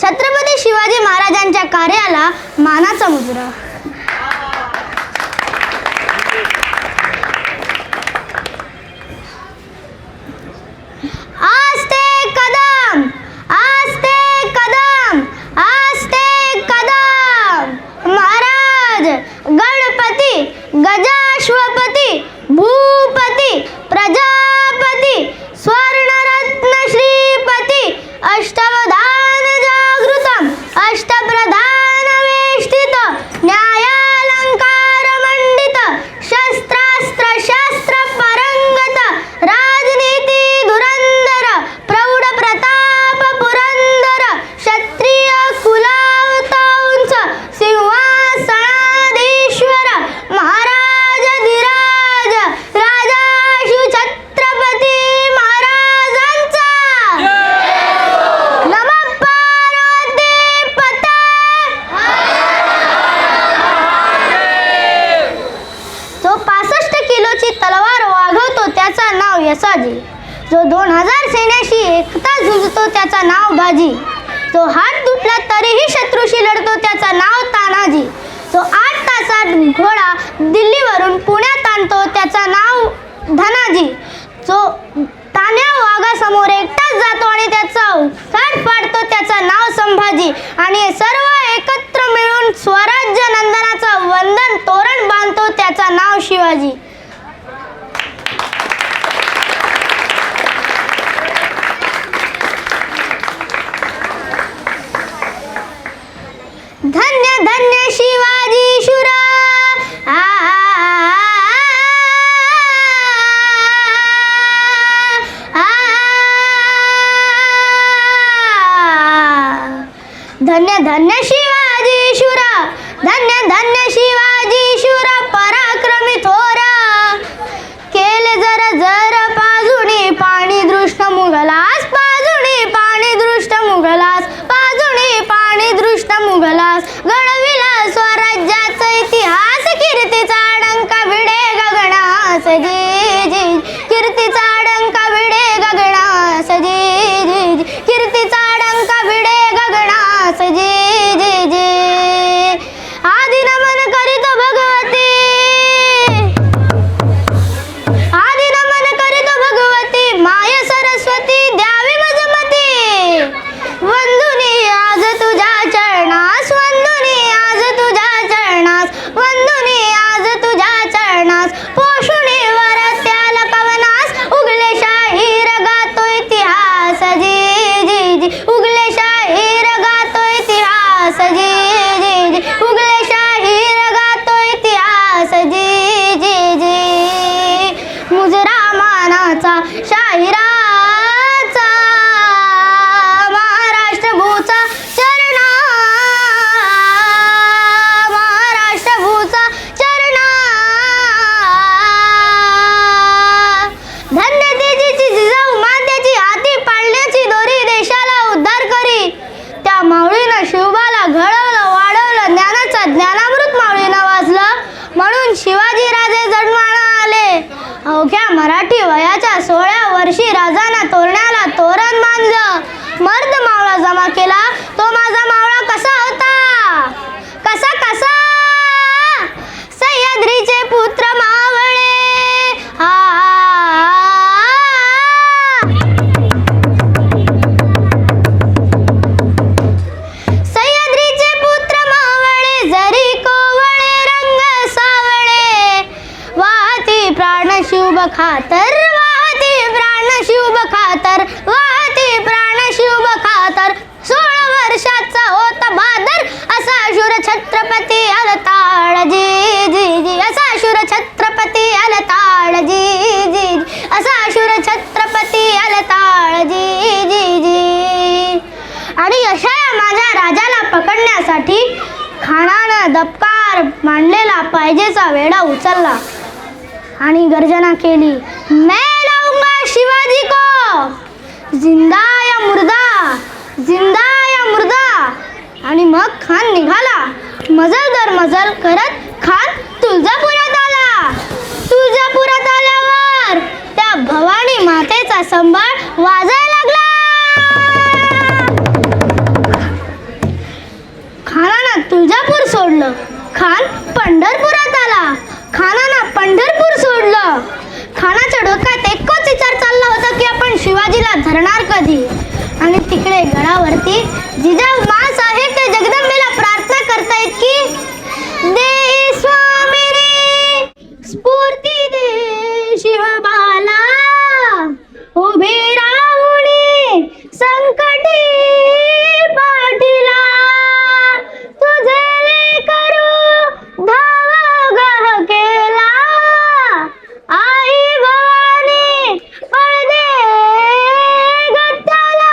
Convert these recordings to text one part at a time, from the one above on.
छत्रपती शिवाजी महाराजांच्या कार्याला मानाचा मुजरा. आस्ते कदम, आस्ते कदम, आस्ते कदम. महाराज गणपती, गजाश्वपती, भूपती, प्रजापती, स्वर्णरत्न श्रीपती, अष्टवधान जागृतम, अष्टप्रधान वेष्टित, न्यायालंकार मंडित, शस्त्रास्त्र शास्त्र परंगत, राजनीती धुरंधर, प्रौढ प्रताप पुरंदर, क्षत्रिय कुलावतांच सिंहासनाधीश्वर, महाराजाधिराज राजा शिव छत्रपती महाराजांचा. नमः पार्वती पते. जो 65 किलोची तलवार वागवतो त्याचा नाव यसाजी. जो 2000 सैन्याशी एकटा झुंजतो त्याचा नाव बाजी. जो हात तुटला तरीही शत्रूशी लढतो त्याचा नाव तानाजी. जो 8 तासात घोडा दिल्लीवरून पुण्यात आणतो त्याचा नाव धनाजी. जो तान्या वाघासमोर एकटाच जातो आणि त्याचा उखाट फाडतो त्याचा नाव संभाजी. आणि हे सर्व एकत्र मिळून स्वराज्य नंदनाचं वंदन तोरण बांधतो त्याचा नाव शिवाजी. धन्य धन्य शिवाजी शुरा. धन्य धन्य शिवाजी शुरा, धन्य धन्य शिवाजी शुरा, पराक्रमी थोर, केले जर जर पाजुणी पाणी दृष्ट मुघलास, पाजुणी पाणी दृष्ट मुघलास, पाजुणी पाणी दृष्ट मुघलास, घडविला स्वराज्याचा इतिहास, कीर्तीचा डंका भिडे गगनास, जी जी कीर्तीचा डंका भिडे गगनास, जी जी कीर्तीचा डंका भिडे गगनास, जी जी जी. आदि नमन करीत भगवती, आदि नमन करीत भगवती, माय सरस्वती द्यावी मजमती. वंदुनी आज तुझ्या चरणास, वंदुनी आज तुझ्या चरणास, वंदुनी आज तुझ्या चरणास, पोषुणी वर त्याला पवनास, उगले शाहीर गातो इतिहास, जी जी जी उगले शाहीर गातो इतिहास, जी जी जी उगले शाहीर गातो इतिहास, जी जी जी. मुजरा मानाचा शाहिराचा, महाराष्ट्र भूचा चरणा, महाराष्ट्र भूचा चरणा. धन्य तेजीची जिजाऊ मातेची, हाती पाळण्याची दोरी देशाला उद्धार करी. त्या माऊळीनं शिवबाला घडवलं वाढवलं, ज्ञानाचा ज्ञानामृत माऊळीनं वाचलं, म्हणून शिवाजी राजे जन्माला आले. अवघ्या मराठी वयाच्या 16 वर्षी राजांना तोरण्याला तोरण बांधलं. मर्द मावळा जमा केला. तो माझा मावळा कसा होता, कसा कसा. सह्याद्रीचे पुत्र मावळे, सह्याद्रीचे पुत्र मावळे, जरी कोवळे रंग सावळे, वाहती प्राण शिव खातर, वाहती प्राण शिव खातर, वाहती प्राण शिव खातर. 16 वर्षाचा होता बहादर, असा शूर छत्रपती अलताळ, जी जी जी असा शूर छत्रपती अलताळ, जी जी असा शूर छत्रपती अलताळ, जी जी जी. आणि अशा माझ्या राजाला पकडण्यासाठी खानानं दबकार मांडलेला पाहिजेचा वेढा उचलला आणि गर्जना केली, मैं लाऊंगा शिवाजी को, जिंदा या मुर्दा, जिंदा या मुर्दा. आणि मग खान निघाला. मजल दर मजल करत खान तुळजापुरात आला. तुळजापुरात आल्यावर त्या भवानी मातेचा संभाळ वाजायला लागला. खान पंढरपुरात आला. खानानं पंढरपूर सोडलं. खानाच्या डोक्यात एकच विचार चालला होता की आपण शिवाजीला धरणार कधी. आणि तिकडे गडावरती जिजाऊ मास आहे ते जगदंबेला प्रार्थना करतायत की दे स्वामिनी स्फूर्ती दे शिवबाला उभे राहुणी संकटी पाठीला तुझे लेकरू धावा केला आई भवानी पळदे गत्याला.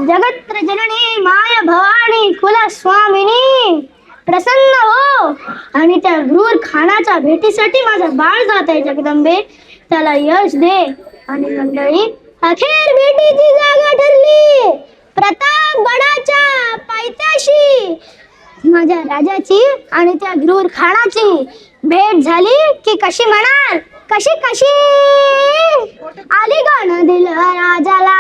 जगत्र जननी माय भवानी कुलस्वामिनी प्रसन्न हो. आणि त्या क्रूर खानाच्या भेटीसाठी माझं बाळ जात आहे जगदंबे, त्याला यश दे. आणि मंडळी अखेर भेटीची जागा ठरली. प्रताप गडाच्या पायथ्याशी माझ्या राजाची आणि त्या क्रूर खानाची भेट झाली की कशी म्हणाल, कशी कशी आली गाणं दिलं राजाला,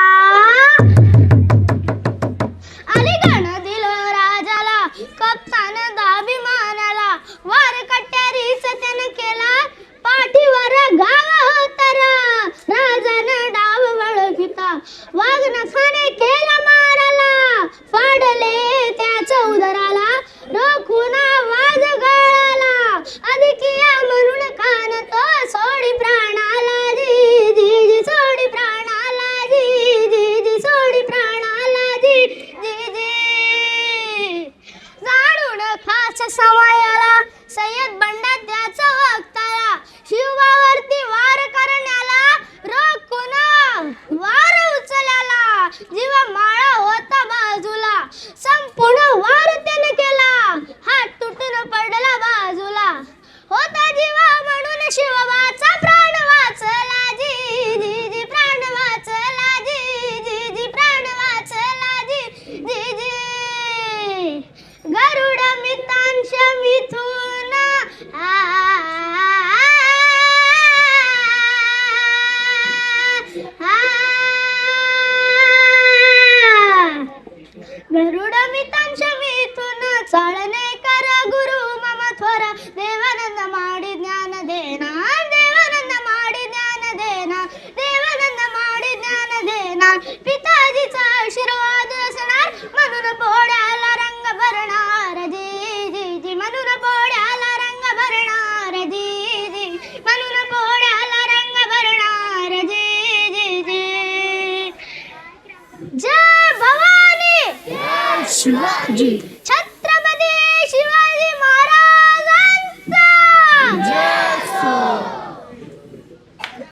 आली गाणं दिलं राजाला कप्तान दाभिमानाला. वार कट्यारीच त्यानं केला पाठीवर गाव होतारा. राजानं डाव वळविता वाघ नखाने केला माराला. फाडले त्याच उदराला रोखून आवाज गळाला. अधिकिया म्हणून कान तो सोडी प्राणाला जी जी जी सोडी प्राणाला जी जी जी सोडी प्राणाला जी जी जी. जाणून खास समायाला सय्यद बंडा त्याचा वक्ताला. शिवावरती वार करण्याला रोखून वार उचलला. जीवा माळा होता बाजूला संपूर्ण वार त्याने केला. हात तुटून पडला बाजूला होता जीवा म्हणून शिवबाचा प्राण वाचला जी जी जी प्राण वाचला जी जी जी प्राण वाचला जी जी जी. गरुड मितांश मिथून गरुड मितांश मिथून चालणे कर गुरु मम थोर. देवानंद माडी ज्ञान देना देवानंद माडी ज्ञान देना देवानंद माडी ज्ञान देना. पिताजीचा आशीर्वाद असणार म्हणून पोळ्याला रंग भरणार जी जी जी म्हणून पोळ्याला रंग भरणार जी जी म्हणून पोळ्याला रंग भरणार जी जी जी. जय भवानी, जय शिवाजी.